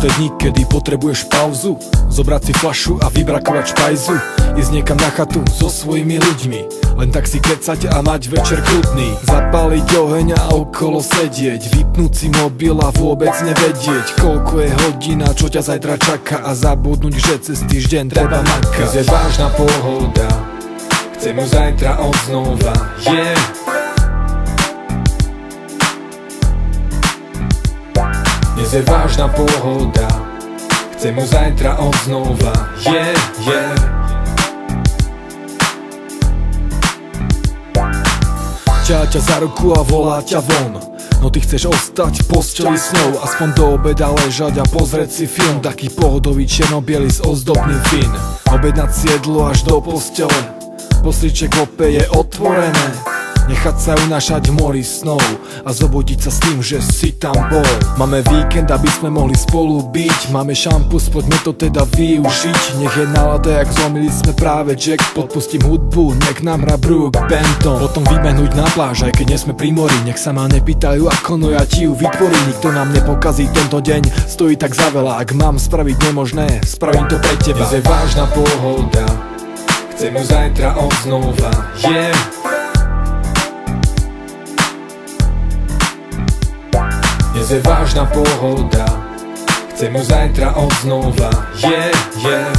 Sú te dni, kedy potrebuješ pauzu, zobrať si fľašu a vybrakovať špajzu, ísť niekam na chatu so svojimi ľuďmi, len tak si kecať a mať večer kľudný, zapáliť oheň a okolo sedieť, vypnúť si mobil a vôbec nevedieť, koľko je hodina, čo ťa zajtra čaká, a zabudnúť, že cez týždeň treba makať. Dnes je vážna pohoda, chcem ju zajtra odznova, yeah. Dnes je vážna pohoda, chcem ju zajtra odznova, yeah, yeah. Ťa za ruku a volá ťa von, no ty chceš ostať v posteli snov, aspoň do obeda ležať a pozrieť si film, taký pohodový čierno-biely s ozdobným fin. Objednať si jedlo až do postele, posliček opäť je otvorené, nechať sa unášať v mori snov a zobudiť sa s tým, že si tam bol. Máme víkend, aby sme mohli spolu byť, máme šampus, poďme to teda využiť. Nech je nálada, jak zlomili sme práve jack, podpustím hudbu, nech nám hrá Brook Benton. Potom vybehnúť na pláž, aj keď nie sme pri mori, nech sa ma nepýtajú ako, no ja ti ju vytvorím. Nikto nám nepokazí tento deň, stojí tak za veľa, ak mám spraviť nemožné, spravím to pre teba. Dnes je vážna pohoda, chcem ju zajtra odznova, yeah. Dnes je vážna pohoda, chcem ju zajtra odznova, yeah, yeah.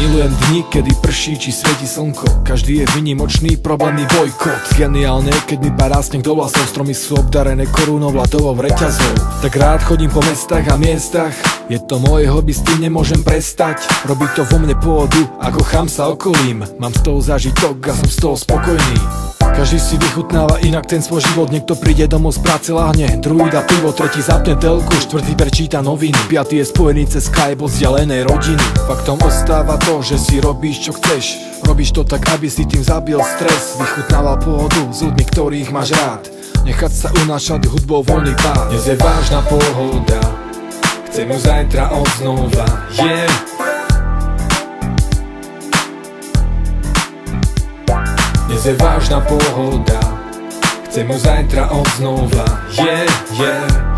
Milujem dni, kedy prší či svieti slnko, každý je výnimočný, problémny bojkot. Geniálne, keď mi padá sneh do vlasov, stromy sú obdarené korunou ľadovou reťazou. Tak rád chodím po mestách a miestach, je to moje hobby, s tým nemôžem prestať. Robí to vo mne pôdu, ako chám sa okolím, mám z toho zážitok a som z toho spokojný. Každý si vychutnáva inak ten svoj život, niekto príde domov z práce, láhne, druhý dá pivo, tretí zapne telku, štvrtý prečíta noviny, piatý je spojený cez Skype z vzdialenej rodiny. Faktom ostáva to, že si robíš čo chceš, robíš to tak, aby si tým zabil stres, vychutnával pohodu s ľuďmi, ktorých máš rád, nechať sa unášať hudbou voľný pád. Dnes je vážna pohoda, chcem ju zajtra odznova, yeah. Dnes je vážna pohoda, chcem ju zajtra odznova, yeah, yeah.